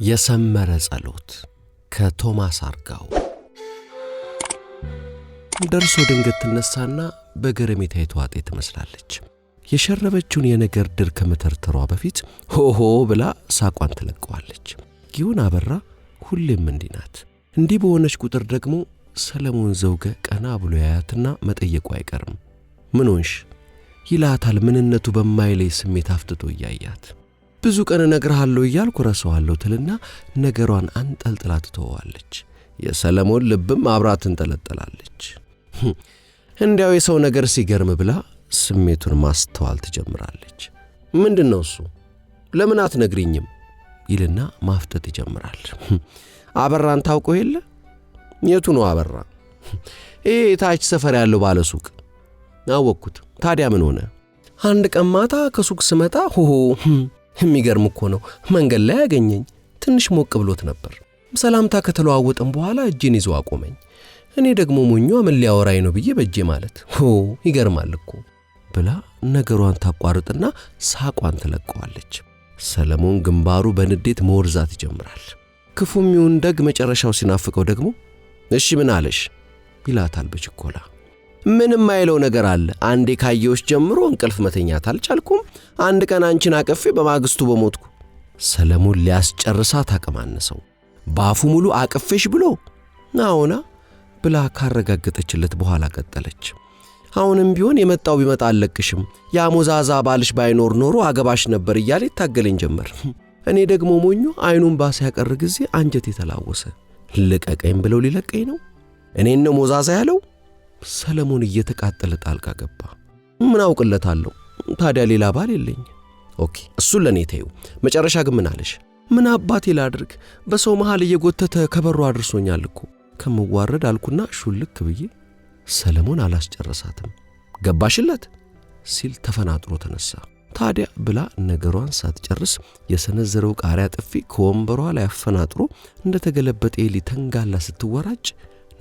የሰመረ ጸሎት ከቶማስ አርጋው ደርሶ ድንገት ተነሳና በገረሜታ የተዋጠ ትመስላለች። የሸረበችውን የነገር ድር ከመተርተሯ በፊት ሆሆ ብላ ሳቋን ትለቀዋለች። ጊዮን አበራ ሁሌም እንዲህ ናት። እንዲህ በሆነች ቁጥር ደግሞ ሰለሞን ዘውገ ቀና ብሎ ያያትና መጠየቁ አይቀርም። ምን ሆንሽ ይላታል ምንነቱ በማይለይ ስሜት አፍጥጦ ያያት። ብዙ ቀን እነግርሃለሁ እያልኩ ረሳዋለሁ ትልና ነገሯን አንጠልጥላ ትተዋለች። የሰለሞን ልብም አብራት እንጠለጠላለች። እንዲያው የሰው ነገር ሲገርም ብላ ስሜቱን ማስተዋል ትጀምራለች። ምንድነው እሱ? ለምን አትነግሪኝም? ይልና ማፍጠጥ ይጀምራል። አበራን ታውቀው የለ? የቱ ነው አበራ? ታች ሰፈር ያለው ባለ ሱቅ። አወቅኩት። ታዲያ ምን ሆነ? አንድ ቀን ማታ ከሱቅ ስመጣ ሆሆ የሚገርም እኮ ነው። መንገድ ላይ ያገኘኝ። ትንሽ ሞቅ ብሎት ነበር። ሰላምታ ከተለዋወጠን በኋላ እጄን ይዞ አቆመኝ። እኔ ደግሞ ሞኞ ምን ሊያወራኝ ነው ብዬ በእጄ ማለት ይገርማል እኮ ብላ ነገሯን ታቋርጥና ሳቋን ትለቀዋለች። ሰለሞን ግንባሩ በንዴት መወርዛት ይጀምራል። ክፉም ይሁን ደግ መጨረሻው ሲናፍቀው ደግሞ እሺ ምን አለሽ ይላታል በችኮላ። ምንም አይለው ነገር አለ። አንዴ ካየውሽ ጀምሮ እንቅልፍ መተኛት አልቻልኩም። አንድ ቀን አንቺን አቀፌ በማግስቱ በሞትኩ። ሰለሞን ሊያስጨርሳት አቀማነሰው። ባፉ ሙሉ አቀፌሽ ብሎ ናውና ብላ ካረጋገጠችለት በኋላ ቀጠለች። አሁንም ቢሆን የመጣው ቢመጣ አለቅሽም። ያ ሞዛዛ ባልሽ ባይኖር ኖሮ አገባሽ ነበር እያለ ይታገለኝ ጀመር። እኔ ደግሞ ሞኙ አይኑን ባሰ ያቀር ጊዜ አንጀት የተላወሰ ልቀቀኝ ብለው ሊለቀኝ ነው። እኔን ነው ሞዛዛ ያለው? ሰለሞን እየተቃጠለ ጣልቃ ገባ። ምን አውቅለታለሁ? ታዲያ ሌላ ባል የለኝ። ኦኬ እሱን ለኔ ተይው። መጨረሻ ግን ምን አለሽ? ምን አባቴ ላድርግ? በሰው መሃል እየጎተተ ከበሩ አድርሶኛል እኮ ከመዋረድ አልኩና ሹልክ ብዬ። ሰለሞን አላስጨረሳትም። ገባሽለት ሲል ተፈናጥሮ ተነሳ። ታዲያ ብላ ነገሯን ሳትጨርስ የሰነዘረው ቃሪያ ጥፊ ከወንበሯ ላይ አፈናጥሮ እንደተገለበጠ ኤሊ ተንጋላ ስትወራጭ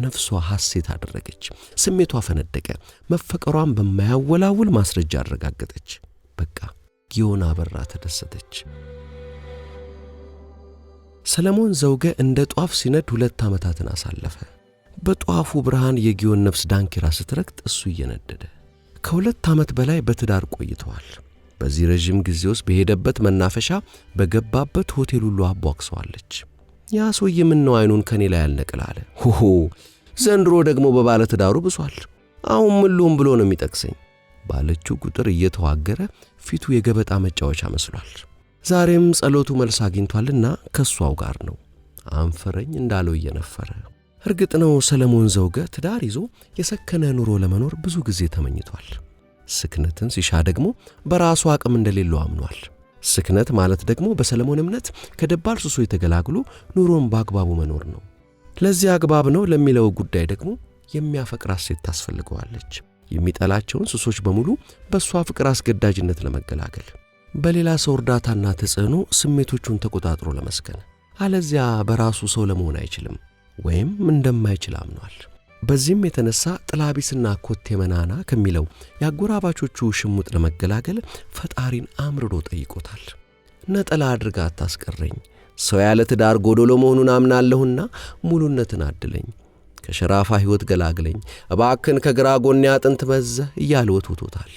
ነፍሷ ሐሴት አደረገች። ስሜቷ ፈነደቀ። መፈቀሯን በማያወላውል ማስረጃ አረጋገጠች። በቃ ጊዮን አበራ ተደሰተች። ሰለሞን ዘውገ እንደ ጧፍ ሲነድ 2 ዓመታትን አሳለፈ። በጧፉ ብርሃን የጊዮን ነፍስ ዳንኪራ ስትረክት እሱ እየነደደ ከ2 ዓመት በላይ በትዳር ቆይተዋል። በዚህ ረጅም ጊዜ ውስጥ በሄደበት መናፈሻ በገባበት ሆቴል ሁሉ አቧክሰዋለች። ያ ሰውዬ ምን ነው አይኑን ከኔ ላይ ያልነቅላለ? ሆሆ ዘንድሮ ደግሞ በባለ ትዳሩ ብሷል። አሁን ምሉም ብሎ ነው የሚጠቅሰኝ ባለችው ቁጥር እየተዋገረ ፊቱ የገበጣ መጫወቻ መስሏል። ዛሬም ጸሎቱ መልስ አግኝቷልና ከሷው ጋር ነው አንፈረኝ እንዳለው እየነፈረ። እርግጥ ነው ሰለሞን ዘውገ ትዳር ይዞ የሰከነ ኑሮ ለመኖር ብዙ ጊዜ ተመኝቷል። ስክነትን ሲሻ ደግሞ በራሱ አቅም እንደሌለው አምኗል። ስክነት ማለት ደግሞ በሰለሞን እምነት ከደባል ሱሱ የተገላግሎ ኑሮን በአግባቡ መኖር ነው። ለዚህ አግባብ ነው ለሚለው ጉዳይ ደግሞ የሚያፈቅራት ሴት ታስፈልገዋለች። የሚጠላቸውን ሱሶች በሙሉ በሷ ፍቅር አስገዳጅነት ለመገላገል፣ በሌላ ሰው እርዳታና ተጽዕኖ ስሜቶቹን ተቆጣጥሮ ለመስከን። አለዚያ በራሱ ሰው ለመሆን አይችልም ወይም እንደማይችል አምኗል። በዚህም የተነሳ ጥላቢስና ኮቴ መናና ከሚለው ያጎራባቾቹ ሽሙጥ ለመገላገል ፈጣሪን አምርሮ ጠይቆታል። ነጠላ አድርጋ አታስቀረኝ፣ ሰው ያለ ትዳር ጎዶሎ መሆኑን አምናለሁና ሙሉነትን አድለኝ፣ ከሸራፋ ሕይወት ገላግለኝ፣ እባክን ከግራ ጎኔ አጥንት በዘህ እያለ ወትውቶታል።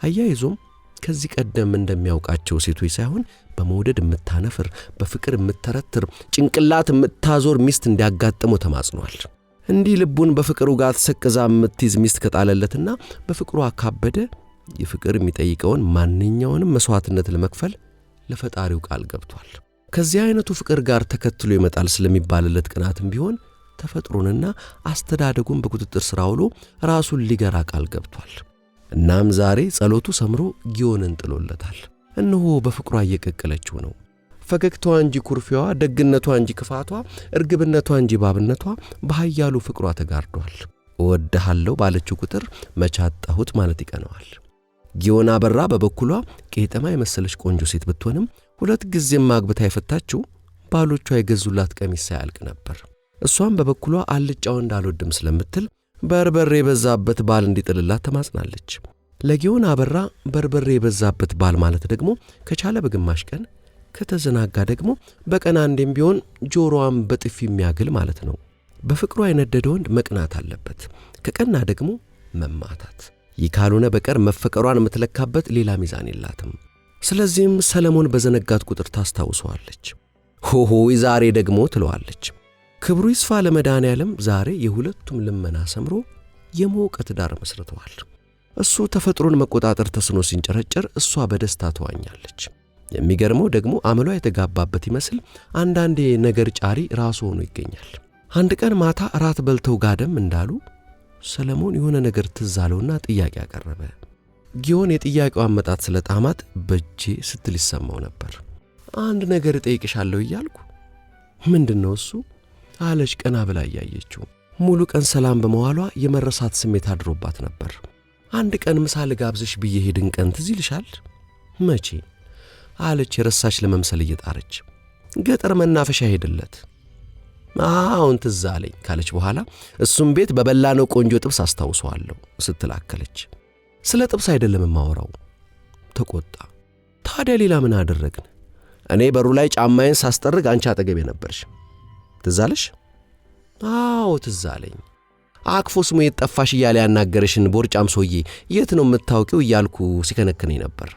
አያይዞም ከዚህ ቀደም እንደሚያውቃቸው ሴቶች ሳይሆን በመውደድ የምታነፍር፣ በፍቅር የምትተረትር፣ ጭንቅላት የምታዞር ሚስት እንዲያጋጥመው ተማጽኗል። እንዲህ ልቡን በፍቅሩ ጋር ተሰቅዛ የምትይዝ ሚስት ከጣለለትና በፍቅሩ አካበደ የፍቅር የሚጠይቀውን ማንኛውንም መስዋዕትነት ለመክፈል ለፈጣሪው ቃል ገብቷል። ከዚህ አይነቱ ፍቅር ጋር ተከትሎ ይመጣል ስለሚባልለት ቅናትም ቢሆን ተፈጥሮንና አስተዳደጉን በቁጥጥር ስር አውሎ ራሱን ሊገራ ቃል ገብቷል። እናም ዛሬ ጸሎቱ ሰምሮ ጊዮንን ጥሎለታል። እነሆ በፍቅሯ እየቀቀለችው ነው። ፈገግታዋ እንጂ ኩርፊያዋ፣ ደግነቷ እንጂ ክፋቷ፣ እርግብነቷ እንጂ ባብነቷ በኃያሉ ፍቅሯ ተጋርዷል። እወድሃለሁ ባለችው ቁጥር መቻጣሁት ማለት ይቀነዋል። ጊዮን አበራ በበኩሏ ቄጠማ የመሰለች ቆንጆ ሴት ብትሆንም 2 ጊዜም ማግብታ የፈታችው ባሎቿ የገዙላት ቀሚስ ሳያልቅ ነበር። እሷም በበኩሏ አልጫው እንዳልወድም ስለምትል በርበሬ የበዛበት ባል እንዲጥልላት ተማጽናለች። ለጊዮን አበራ በርበሬ የበዛበት ባል ማለት ደግሞ ከቻለ በግማሽ ቀን ከተዘናጋ ደግሞ በቀን አንዴም ቢሆን ጆሮዋን በጥፊ የሚያግል ማለት ነው። በፍቅሯ የነደደ ወንድ መቅናት አለበት፣ ከቀና ደግሞ መማታት። ይህ ካልሆነ በቀር መፈቀሯን የምትለካበት ሌላ ሚዛን የላትም። ስለዚህም ሰለሞን በዘነጋት ቁጥር ታስታውሰዋለች። ሆሆይ ዛሬ ደግሞ ትለዋለች። ክብሩ ይስፋ ለመድኃኔዓለም ዛሬ የሁለቱም ልመና ሰምሮ የሞቀ ትዳር መስርተዋል። እሱ ተፈጥሮን መቆጣጠር ተስኖ ሲንጨረጨር፣ እሷ በደስታ ተዋኛለች። የሚገርመው ደግሞ አመሏ የተጋባበት ይመስል አንዳንዴ ነገር ጫሪ ራሱ ሆኖ ይገኛል። አንድ ቀን ማታ እራት በልተው ጋደም እንዳሉ ሰለሞን የሆነ ነገር ትዝ አለውና ጥያቄ አቀረበ። ጊዮን የጥያቄው አመጣጥ ስለ ጣማት በጄ ስትል ይሰማው ነበር። አንድ ነገር እጠይቅሻለሁ እያልኩ። ምንድነው እሱ አለች ቀና ብላ እያየችው። ሙሉ ቀን ሰላም በመዋሏ የመረሳት ስሜት አድሮባት ነበር። አንድ ቀን ምሳ ልጋብዝሽ ብዬ ሄድን ቀን ትዝ ይልሻል? መቼ አለች የረሳች ለመምሰል እየጣረች። ገጠር መናፈሻ ሄድለት። አሁን ትዝ አለኝ ካለች በኋላ እሱም ቤት በበላነው ቆንጆ ጥብስ አስታውሰዋለሁ ስትላከለች። ስለ ጥብስ አይደለም የማወራው ተቆጣ። ታዲያ ሌላ ምን አደረግን? እኔ በሩ ላይ ጫማዬን ሳስጠርግ አንቺ አጠገቤ ነበርሽ። ትዝ አለሽ? አዎ ትዝ አለኝ። አክፎ ስሙ የጠፋሽ እያለ ያናገረሽን ቦርጫም ሰውዬ የት ነው የምታውቂው እያልኩ ሲከነክነኝ ነበር።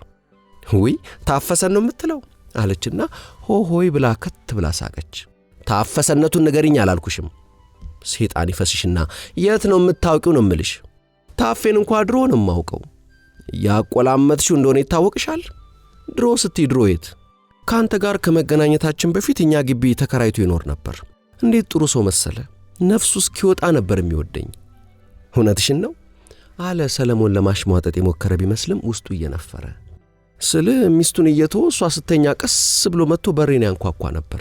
ውይ ታፈሰን ነው የምትለው አለችና ሆሆይ ብላ ከት ብላ ሳቀች። ታፈሰነቱን ንገሪኝ አላልኩሽም? ሴጣን ይፈስሽና የት ነው የምታውቂው ነው የምልሽ። ታፌን እንኳን ድሮ ነው የማውቀው። ያቆላመጥሽው እንደሆነ ይታወቅሻል። ድሮ ስትይ ድሮ የት? ካንተ ጋር ከመገናኘታችን በፊት እኛ ግቢ ተከራይቶ ይኖር ነበር። እንዴት ጥሩ ሰው መሰለ። ነፍሱ እስኪወጣ ነበር የሚወደኝ። እውነትሽን ነው አለ ሰለሞን ለማሽሟጠጥ የሞከረ ቢመስልም ውስጡ እየነፈረ። ስለ ሚስቱን እየተወ እሷ ስተኛ ቀስ ብሎ መጥቶ በሬን ያንኳኳ ነበር።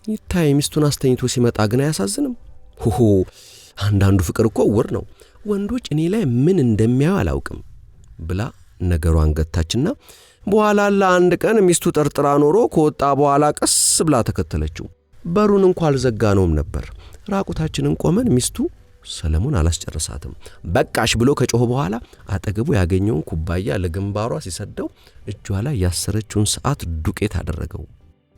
ይታይ ሚስቱን አስተኝቶ ሲመጣ ግን አያሳዝንም? ሆሆ አንዳንዱ ፍቅር እኮ ውር ነው። ወንዶች እኔ ላይ ምን እንደሚያዩ አላውቅም ብላ ነገሯን ገታችና በኋላ ለአንድ ቀን ሚስቱ ጠርጥራ ኖሮ ከወጣ በኋላ ቀስ ብላ ተከተለችው። በሩን እንኳን አልዘጋነውም ነበር። ራቁታችንን ቆመን ሚስቱ ሰለሞን አላስጨረሳትም። በቃሽ ብሎ ከጮኸ በኋላ አጠገቡ ያገኘውን ኩባያ ለግንባሯ ሲሰደው እጇ ላይ ያሰረችውን ሰዓት ዱቄት አደረገው።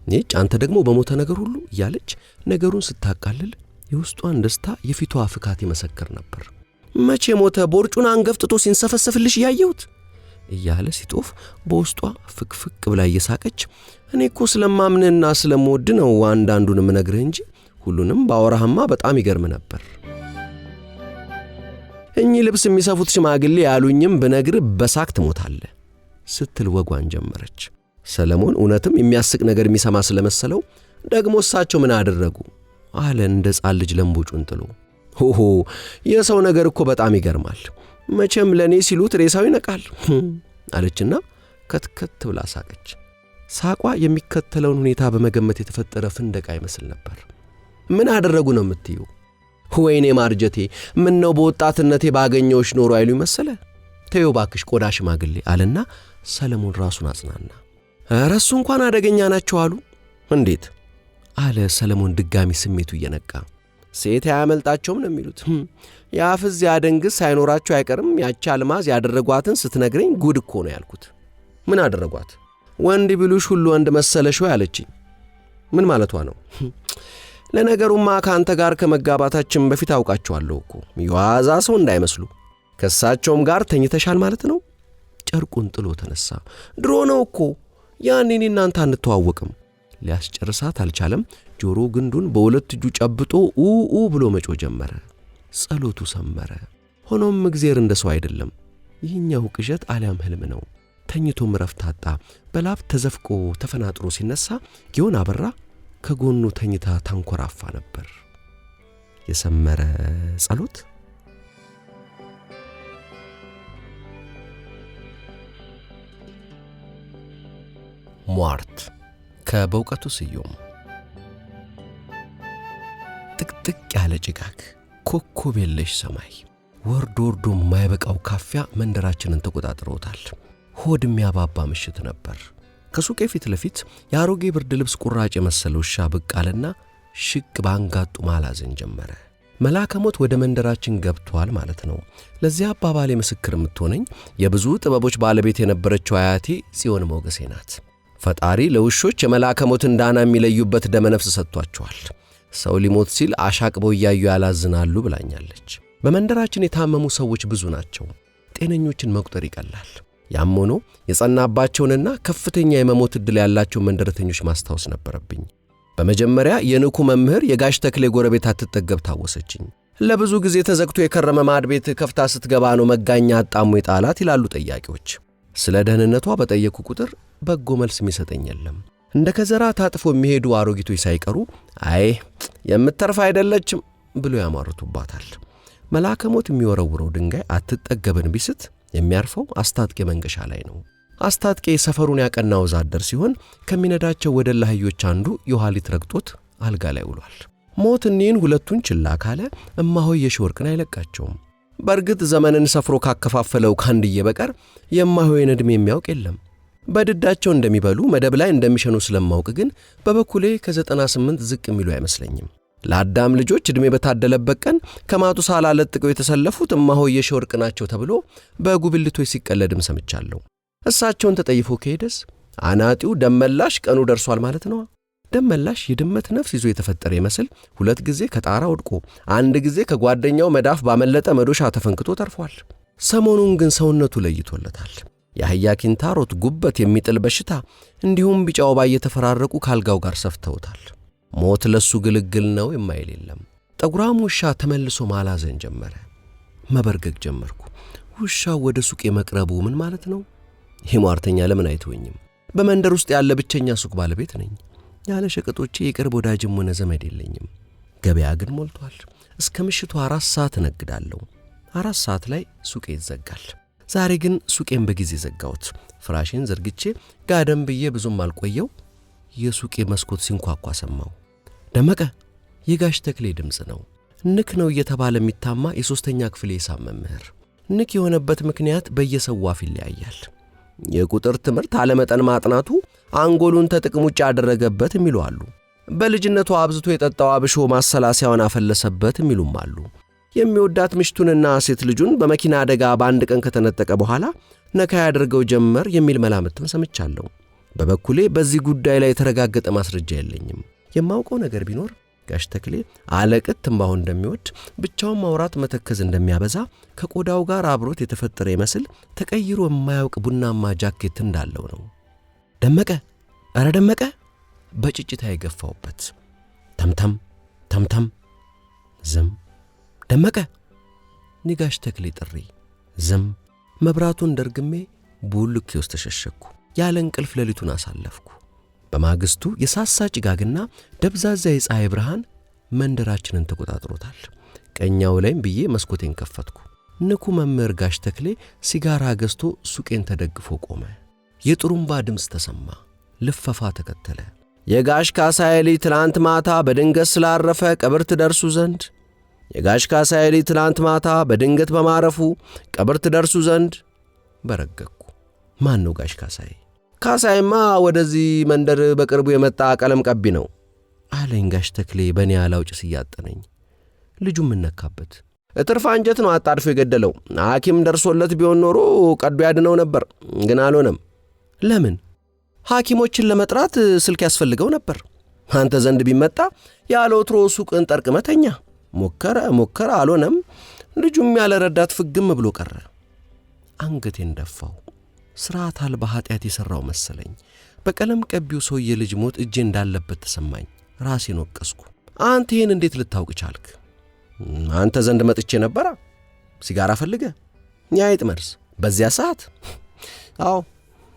ነጭ አንተ ደግሞ በሞተ ነገር ሁሉ እያለች ነገሩን ስታቃልል የውስጧን ደስታ የፊቷ ፍካት ይመሰክር ነበር። መቼ ሞተ? ቦርጩን አንገፍጥቶ ሲንሰፈሰፍልሽ ያየሁት እያለ ሲጦፍ በውስጧ ፍክፍክ ብላ እየሳቀች እኔ እኮ ስለማምንና ስለምወድ ነው አንዳንዱን ምነግርህ እንጂ ሁሉንም ባወራህማ በጣም ይገርም ነበር። እኚህ ልብስ የሚሰፉት ሽማግሌ ያሉኝም ብነግርህ በሳቅ ትሞታለህ ስትል ወጓን ጀመረች። ሰለሞን እውነትም የሚያስቅ ነገር የሚሰማ ስለመሰለው ደግሞ እሳቸው ምን አደረጉ አለ እንደ ጻል ልጅ ለምቦጩን ጥሎ። ሆሆ የሰው ነገር እኮ በጣም ይገርማል። መቼም ለኔ ሲሉት ሬሳው ይነቃል አለችና ከትከት ብላ ሳቀች። ሳቋ የሚከተለውን ሁኔታ በመገመት የተፈጠረ ፍንደቃ ይመስል ነበር። ምን አደረጉ ነው የምትዩ? ወይኔ ማርጀቴ ምን ነው በወጣትነቴ ባገኘውሽ ኖሮ አይሉ መሰለ። ተይው ባክሽ ቆዳ ሽማግሌ አለና ሰለሞን ራሱን አጽናና። እረሱ እንኳን አደገኛ ናቸው አሉ። እንዴት አለ ሰለሞን ድጋሚ ስሜቱ እየነቃ። ሴት ያመልጣቸውም ነው የሚሉት። ያፍዝ ያደንግስ ሳይኖራቸው አይቀርም። ያቺ አልማዝ ያደረጓትን ስትነግረኝ ጉድ እኮ ነው ያልኩት። ምን አደረጓት? ወንድ ቢሉሽ ሁሉ ወንድ መሰለሽ ወይ አለችኝ። ምን ማለቷ ነው? ለነገሩማ ካንተ ጋር ከመጋባታችን በፊት አውቃቸዋለሁ እኮ የዋዛ ሰው እንዳይመስሉ። ከሳቸውም ጋር ተኝተሻል ማለት ነው? ጨርቁን ጥሎ ተነሳ። ድሮ ነው እኮ ያኔ እናንተ አንተዋወቅም። ሊያስጨርሳት አልቻለም። ጆሮ ግንዱን በሁለት እጁ ጨብጦ ኡ ብሎ መጮ ጀመረ። ጸሎቱ ሰመረ። ሆኖም እግዚአብሔር እንደ ሰው አይደለም። ይህኛው ቅዠት አሊያም ህልም ነው። ተኝቶም ረፍት አጣ። በላብ ተዘፍቆ ተፈናጥሮ ሲነሳ ጊዮን አበራ ከጎኑ ተኝታ ታንኮራፋ ነበር። የሰመረ ጸሎት። ሟርት ከበእውቀቱ ስዩም። ጥቅጥቅ ያለ ጭጋግ፣ ኮከብ የለሽ ሰማይ፣ ወርዶ የማይበቃው ካፊያ መንደራችንን ተቆጣጥሮታል። ሆድ የሚያባባ ምሽት ነበር። ከሱቄ ፊት ለፊት የአሮጌ ብርድ ልብስ ቁራጭ የመሰለው ውሻ ብቅ አለና ሽቅ ባንጋጡ ማላዘን ጀመረ። መልአከ ሞት ወደ መንደራችን ገብቷል ማለት ነው። ለዚህ አባባሌ ምስክር የምትሆነኝ የብዙ ጥበቦች ባለቤት የነበረችው አያቴ ጽዮን ሞገሴ ናት። ፈጣሪ ለውሾች የመልአከ ሞትን ዳና የሚለዩበት ደመነፍስ ሰጥቷቸዋል። ሰው ሊሞት ሲል አሻቅበው እያዩ ያላዝናሉ ብላኛለች። በመንደራችን የታመሙ ሰዎች ብዙ ናቸው። ጤነኞችን መቁጠር ይቀላል። ያም ሆኖ የጸናባቸውንና ከፍተኛ የመሞት ዕድል ያላቸው መንደረተኞች ማስታወስ ነበረብኝ። በመጀመሪያ የንኩ መምህር የጋሽ ተክሌ ጎረቤት አትጠገብ ታወሰችኝ። ለብዙ ጊዜ ተዘግቶ የከረመ ማድ ቤት ከፍታ ስትገባ ነው መጋኛ አጣሙ የጣላት ይላሉ ጠያቂዎች። ስለ ደህንነቷ በጠየቁ ቁጥር በጎ መልስ የሚሰጠኝ የለም። እንደ ከዘራ ታጥፎ የሚሄዱ አሮጊቶች ሳይቀሩ አይ የምትተርፍ አይደለችም ብሎ ያማርቱባታል። መልአከ ሞት የሚወረውረው ድንጋይ አትጠገብን ቢስት የሚያርፈው አስታጥቄ መንገሻ ላይ ነው። አስታጥቄ ሰፈሩን ያቀና ወዛደር ሲሆን ከሚነዳቸው ወደ ላህዮች አንዱ የኋሊት ረግጦት አልጋ ላይ ውሏል። ሞት እኒህን ሁለቱን ችላ ካለ እማሆይ የሺወርቅን አይለቃቸውም። በእርግጥ ዘመንን ሰፍሮ ካከፋፈለው ካንድዬ በቀር የማሆይን ዕድሜ የሚያውቅ የለም። በድዳቸው እንደሚበሉ መደብ ላይ እንደሚሸኑ ስለማውቅ ግን በበኩሌ ከ98 ዝቅ የሚሉ አይመስለኝም። ለአዳም ልጆች ዕድሜ በታደለበት ቀን ከማቱሳላ ለጥቀው የተሰለፉት እማሆይ የሺወርቅ ናቸው ተብሎ በጉብልቶች ሲቀለድም ሰምቻለሁ። እሳቸውን ተጠይፎ ከሄደስ አናጢው ደመላሽ ቀኑ ደርሷል ማለት ነው። ደመላሽ የድመት ነፍስ ይዞ የተፈጠረ ይመስል 2 ጊዜ ከጣራ ወድቆ 1 ጊዜ ከጓደኛው መዳፍ ባመለጠ መዶሻ ተፈንክቶ ተርፏል። ሰሞኑን ግን ሰውነቱ ለይቶለታል። የአህያ ኪንታሮት፣ ጉበት የሚጥል በሽታ እንዲሁም ቢጫ ወባ እየተፈራረቁ ካልጋው ጋር ሰፍተውታል። ሞት ለሱ ግልግል ነው የማይል የለም። ጠጉራም ውሻ ተመልሶ ማላዘን ጀመረ። መበርገግ ጀመርኩ። ውሻው ወደ ሱቅ መቅረቡ ምን ማለት ነው? ይህ ሟርተኛ ለምን አይተወኝም? በመንደር ውስጥ ያለ ብቸኛ ሱቅ ባለቤት ነኝ። ያለ ሸቀጦቼ የቅርብ ወዳጅም ሆነ ዘመድ የለኝም። ገበያ ግን ሞልቷል። እስከ ምሽቱ 4 ሰዓት እነግዳለሁ። 4 ሰዓት ላይ ሱቄ ይዘጋል። ዛሬ ግን ሱቄን በጊዜ ዘጋሁት። ፍራሽን ዘርግቼ ጋደም ብዬ ብዙም አልቆየው የሱቄ መስኮት ሲንኳኳ ሰማሁ። ደመቀ የጋሽ ተክሌ ድምፅ ነው። ንክ ነው እየተባለ የሚታማ የ3ኛ ክፍል የሂሳብ መምህር። ንክ የሆነበት ምክንያት በየሰው አፍ ይለያያል። የቁጥር ትምህርት አለመጠን ማጥናቱ አንጎሉን ተጥቅም ውጭ ያደረገበት የሚሉ አሉ። በልጅነቱ አብዝቶ የጠጣው አብሾ ማሰላሰያውን አፈለሰበት የሚሉም አሉ። የሚወዳት ምሽቱንና ሴት ልጁን በመኪና አደጋ በአንድ ቀን ከተነጠቀ በኋላ ነካ ያደርገው ጀመር የሚል መላምትም ሰምቻለሁ። በበኩሌ በዚህ ጉዳይ ላይ የተረጋገጠ ማስረጃ የለኝም። የማውቀው ነገር ቢኖር ጋሽ ተክሌ አለቅት ትንባሆ እንደሚወድ፣ ብቻውን ማውራት መተከዝ እንደሚያበዛ፣ ከቆዳው ጋር አብሮት የተፈጠረ ይመስል ተቀይሮ የማያውቅ ቡናማ ጃኬት እንዳለው ነው። ደመቀ፣ ኧረ ደመቀ በጭጭታ የገፋውበት። ተምተም ተምተም ዝም። ደመቀ ንጋሽ ተክሌ ጥሪ ዝም። መብራቱን ደርግሜ ቡልኬ ውስጥ ተሸሸኩ። ያለ እንቅልፍ ሌሊቱን አሳለፍኩ። በማግስቱ የሳሳ ጭጋግና ደብዛዛ የፀሐይ ብርሃን መንደራችንን ተቆጣጥሮታል። ቀኛው ላይም ብዬ መስኮቴን ከፈትኩ። ንኩ መምህር ጋሽ ተክሌ ሲጋራ ገዝቶ ሱቄን ተደግፎ ቆመ። የጥሩምባ ድምፅ ተሰማ። ልፈፋ ተከተለ። የጋሽ ካሳዬ ልጅ ትላንት ማታ በድንገት ስላረፈ ቀብር ትደርሱ ዘንድ፣ የጋሽ ካሳዬ ልጅ ትላንት ማታ በድንገት በማረፉ ቀብር ትደርሱ ዘንድ። በረገኩ። ማን ነው ጋሽ ካሳዬ? ካሳዬማ ወደዚህ መንደር በቅርቡ የመጣ ቀለም ቀቢ ነው አለኝ ጋሽ ተክሌ በእኔ ያላውጭ ሲያጠነኝ። ልጁም እነካበት። እትርፍ አንጀት ነው አጣድፎ የገደለው። ሐኪም ደርሶለት ቢሆን ኖሮ ቀዶ ያድነው ነበር፣ ግን አልሆነም። ለምን? ሐኪሞችን ለመጥራት ስልክ ያስፈልገው ነበር። አንተ ዘንድ ቢመጣ ያለ ወትሮ ሱቅን ጠርቅመተኛ። ሞከረ አልሆነም። ልጁም ያለ ረዳት ፍግም ብሎ ቀረ። አንገቴን ደፋው። ስርዓት አልባ ኃጢአት የሠራው መሰለኝ። በቀለም ቀቢው ሰውዬ ልጅ ሞት እጄ እንዳለበት ተሰማኝ። ራሴን ወቀስኩ። አንተ ይህን እንዴት ልታውቅ ቻልክ? አንተ ዘንድ መጥቼ ነበራ። ሲጋራ ፈልገ የአይጥ መርዝ በዚያ ሰዓት? አዎ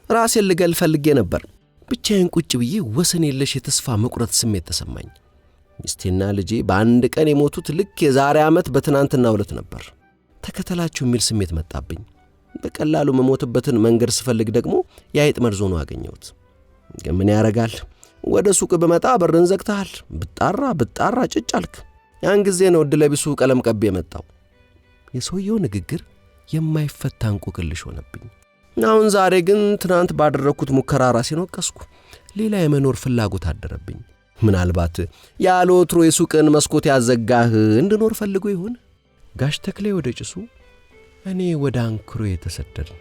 ራሴን ልገል ፈልጌ ነበር። ብቻዬን ቁጭ ብዬ ወሰን የለሽ የተስፋ መቁረጥ ስሜት ተሰማኝ። ሚስቴና ልጄ በአንድ ቀን የሞቱት ልክ የዛሬ ዓመት በትናንትናው ዕለት ነበር። ተከተላችሁ የሚል ስሜት መጣብኝ። በቀላሉ መሞትበትን መንገድ ስፈልግ ደግሞ የአይጥ መርዝ ሆኖ አገኘሁት። ግን ምን ያረጋል፣ ወደ ሱቅ በመጣ በርን ዘግተሃል። ብጣራ ጭጭ አልክ። ያን ጊዜ ነው ድለቢሱ ቀለም ቀቢ የመጣው። የሰውየው ንግግር የማይፈታ እንቆቅልሽ ሆነብኝ። አሁን ዛሬ ግን ትናንት ባደረኩት ሙከራ ራሴን ወቀስኩ። ሌላ የመኖር ፍላጎት አደረብኝ። ምናልባት ያለ ወትሮ የሱቅን መስኮት ያዘጋህ እንድኖር ፈልጎ ይሆን? ጋሽ ተክሌ ወደ ጭሱ፣ እኔ ወደ አንክሮ የተሰደድን።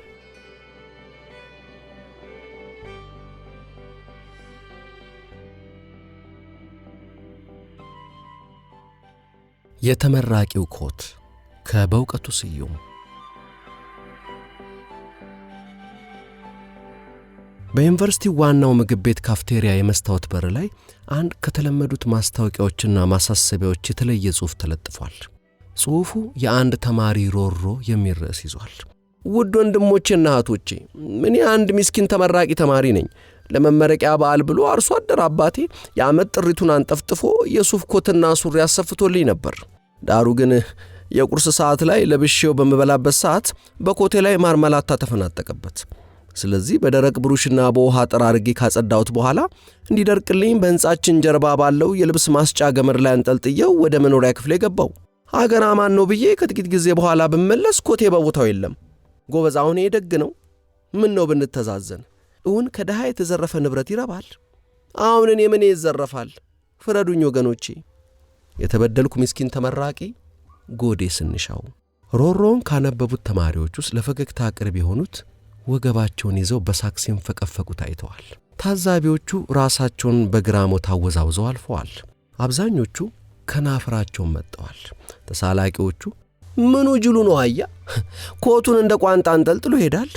የተመራቂው ኮት ከበእውቀቱ ስዩም። በዩኒቨርሲቲው ዋናው ምግብ ቤት ካፍቴሪያ የመስታወት በር ላይ አንድ ከተለመዱት ማስታወቂያዎችና ማሳሰቢያዎች የተለየ ጽሑፍ ተለጥፏል። ጽሑፉ የአንድ ተማሪ ሮሮ የሚል ርዕስ ይዟል። ውድ ወንድሞቼና እህቶቼ፣ እኔ አንድ ምስኪን ተመራቂ ተማሪ ነኝ። ለመመረቂያ በዓል ብሎ አርሶ አደር አባቴ የዓመት ጥሪቱን አንጠፍጥፎ የሱፍ ኮትና ሱሪ አሰፍቶልኝ ነበር። ዳሩ ግን የቁርስ ሰዓት ላይ ለብሼው በመበላበት ሰዓት በኮቴ ላይ ማርመላታ ተፈናጠቀበት። ስለዚህ በደረቅ ብሩሽና በውሃ ጠራርጌ ካጸዳሁት በኋላ እንዲደርቅልኝ በሕንጻችን ጀርባ ባለው የልብስ ማስጫ ገመድ ላይ አንጠልጥየው ወደ መኖሪያ ክፍሌ ገባው። ሀገር አማን ነው ብዬ ከጥቂት ጊዜ በኋላ ብመለስ ኮቴ በቦታው የለም። ጎበዝ፣ አሁን ደግ ነው። ምን ነው ብንተዛዘን? እውን ከድሃ የተዘረፈ ንብረት ይረባል? አሁን እኔ ምን ይዘረፋል? ፍረዱኝ ወገኖቼ። የተበደልኩ ምስኪን ተመራቂ ጎዴ ስንሻው። ሮሮውን ካነበቡት ተማሪዎች ውስጥ ለፈገግታ ቅርብ የሆኑት ወገባቸውን ይዘው በሳቅ ሲንፈቀፈቁ ታይተዋል። ታዛቢዎቹ ራሳቸውን በግራሞት አወዛውዘው አልፈዋል። አብዛኞቹ ከናፍራቸውን መጥተዋል። ተሳላቂዎቹ ምኑ ጅሉ ነው አያ፣ ኮቱን እንደ ቋንጣ አንጠልጥሎ ይሄዳል።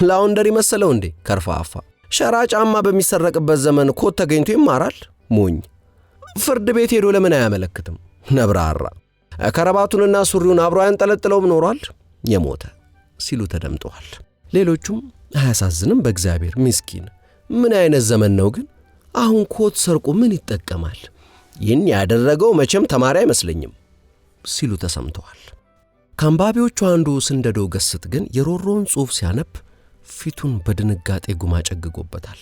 ላውንደሪ መሰለው እንዴ ከርፋፋ። ሸራ ጫማ በሚሰረቅበት ዘመን ኮት ተገኝቶ ይማራል። ሞኝ። ፍርድ ቤት ሄዶ ለምን አያመለክትም? ነብራራ። ከረባቱንና ሱሪውን አብሮ ያንጠለጥለውም ኖሯል። የሞተ ሲሉ ተደምጠዋል። ሌሎቹም አያሳዝንም በእግዚአብሔር ምስኪን፣ ምን አይነት ዘመን ነው ግን? አሁን ኮት ሰርቆ ምን ይጠቀማል? ይህን ያደረገው መቼም ተማሪ አይመስለኝም ሲሉ ተሰምተዋል። ከአንባቢዎቹ አንዱ ስንደዶ ገስት ግን የሮሮውን ጽሑፍ ሲያነብ ፊቱን በድንጋጤ ጉማ ጨግጎበታል።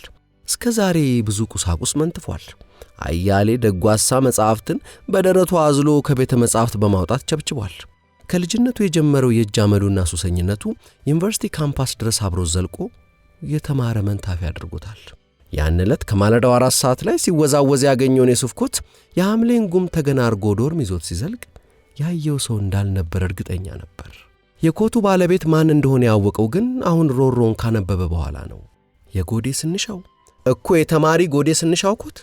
እስከ ዛሬ ብዙ ቁሳቁስ መንትፏል። አያሌ ደጓሳ መጻሕፍትን በደረቱ አዝሎ ከቤተ መጻሕፍት በማውጣት ቸብችቧል። ከልጅነቱ የጀመረው የእጅ አመሉና ሱሰኝነቱ ዩኒቨርሲቲ ካምፓስ ድረስ አብሮ ዘልቆ የተማረ መንታፊ አድርጎታል። ያን ዕለት ከማለዳው 4 ሰዓት ላይ ሲወዛወዝ ያገኘውን የሱፍ ኮት የሐምሌን ጉም ተገና አርጎ ዶርም ይዞት ሲዘልቅ ያየው ሰው እንዳልነበር እርግጠኛ ነበር። የኮቱ ባለቤት ማን እንደሆነ ያወቀው ግን አሁን ሮሮን ካነበበ በኋላ ነው። የጎዴ ስንሻው እኮ የተማሪ ጎዴ ስንሻው ኮት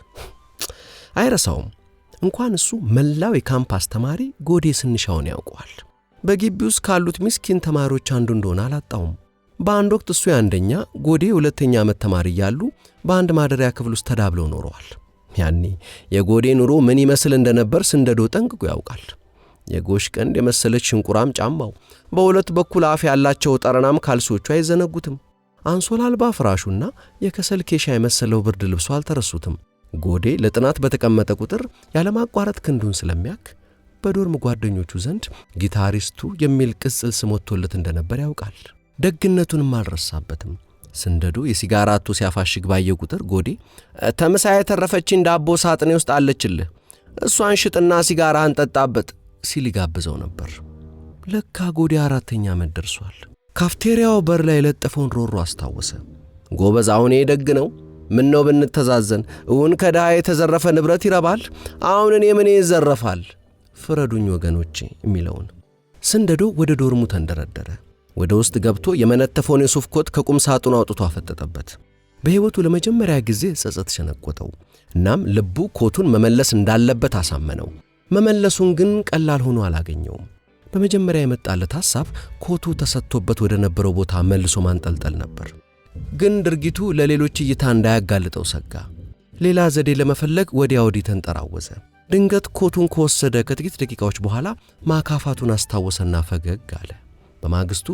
አይረሳውም። እንኳን እሱ መላው የካምፓስ ተማሪ ጎዴ ስንሻውን ያውቀዋል። በግቢ ውስጥ ካሉት ምስኪን ተማሪዎች አንዱ እንደሆነ አላጣውም። በአንድ ወቅት እሱ የአንደኛ ጎዴ ሁለተኛ ዓመት ተማሪ እያሉ በአንድ ማደሪያ ክፍል ውስጥ ተዳብለው ኖረዋል። ያኔ የጎዴ ኑሮ ምን ይመስል እንደነበር ስንደዶ ጠንቅቆ ያውቃል። የጎሽ ቀንድ የመሰለች ሽንቁራም ጫማው፣ በሁለት በኩል አፍ ያላቸው ጠረናም ካልሶቹ አይዘነጉትም። አንሶላ አልባ ፍራሹና የከሰል ኬሻ የመሰለው ብርድ ልብሱ አልተረሱትም። ጎዴ ለጥናት በተቀመጠ ቁጥር ያለማቋረጥ ክንዱን ስለሚያክ በዶርም ጓደኞቹ ዘንድ ጊታሪስቱ የሚል ቅጽል ስም ወጥቶለት እንደነበር ያውቃል። ደግነቱንም አልረሳበትም። ስንደዶ የሲጋራ አቶ ሲያፋሽግ ባየ ቁጥር ጎዴ ተምሳ የተረፈችን ዳቦ ሳጥኔ ውስጥ አለችልህ፣ እሷን ሽጥና ሲጋራህን ጠጣበት ሲል ይጋብዘው ነበር። ለካ ጎዴ 4ኛ ዓመት ደርሷል። ካፍቴሪያው በር ላይ የለጠፈውን ሮሮ አስታወሰ። ጎበዝ፣ አሁን ደግ ነው። ምን ነው ብንተዛዘን? እውን ከድሃ የተዘረፈ ንብረት ይረባል? አሁን እኔ ምን ይዘረፋል? ፍረዱኝ ወገኖቼ የሚለውን። ስንደዶ ወደ ዶርሙ ተንደረደረ። ወደ ውስጥ ገብቶ የመነተፈውን የሱፍ ኮት ከቁም ሳጥኑ አውጥቶ አፈጠጠበት። በሕይወቱ ለመጀመሪያ ጊዜ ጸጸት ሸነቆጠው። እናም ልቡ ኮቱን መመለስ እንዳለበት አሳመነው። መመለሱን ግን ቀላል ሆኖ አላገኘውም። በመጀመሪያ የመጣለት ሐሳብ ኮቱ ተሰጥቶበት ወደ ነበረው ቦታ መልሶ ማንጠልጠል ነበር። ግን ድርጊቱ ለሌሎች እይታ እንዳያጋልጠው ሰጋ። ሌላ ዘዴ ለመፈለግ ወዲያ ወዲህ ተንጠራወዘ። ድንገት ኮቱን ከወሰደ ከጥቂት ደቂቃዎች በኋላ ማካፋቱን አስታወሰና ፈገግ አለ። በማግስቱ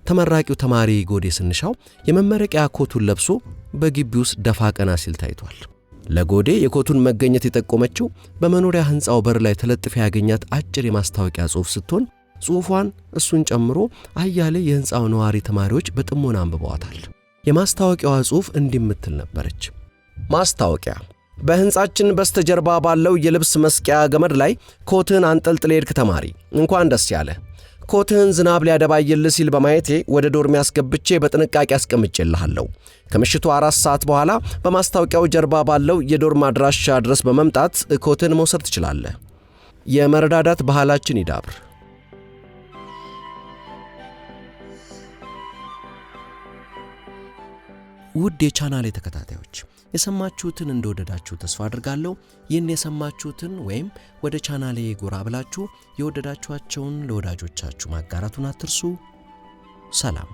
ተመራቂው ተማሪ ጎዴ ስንሻው የመመረቂያ ኮቱን ለብሶ በግቢ ውስጥ ደፋ ቀና ሲል ታይቷል። ለጎዴ የኮቱን መገኘት የጠቆመችው በመኖሪያ ሕንጻው በር ላይ ተለጥፋ ያገኛት አጭር የማስታወቂያ ጽሑፍ ስትሆን ጽሑፏን እሱን ጨምሮ አያሌ የሕንጻው ነዋሪ ተማሪዎች በጥሞና አንብበዋታል። የማስታወቂያዋ ጽሑፍ እንዲምትል ነበረች። ማስታወቂያ። በሕንጻችን በስተጀርባ ባለው የልብስ መስቂያ ገመድ ላይ ኮትህን አንጠልጥለ ሄድክ ተማሪ እንኳን ደስ ያለ። ኮትህን ዝናብ ሊያደባይልህ ሲል በማየቴ ወደ ዶርሜ አስገብቼ በጥንቃቄ አስቀምጬልሃለሁ። ከምሽቱ 4 ሰዓት በኋላ በማስታወቂያው ጀርባ ባለው የዶርም አድራሻ ድረስ በመምጣት ኮትህን መውሰድ ትችላለህ። የመረዳዳት ባህላችን ይዳብር። ውድ የቻናሌ ተከታታዮች የሰማችሁትን እንደወደዳችሁ ተስፋ አድርጋለሁ። ይህን የሰማችሁትን ወይም ወደ ቻናሌ ጎራ ብላችሁ የወደዳችኋቸውን ለወዳጆቻችሁ ማጋራቱን አትርሱ። ሰላም።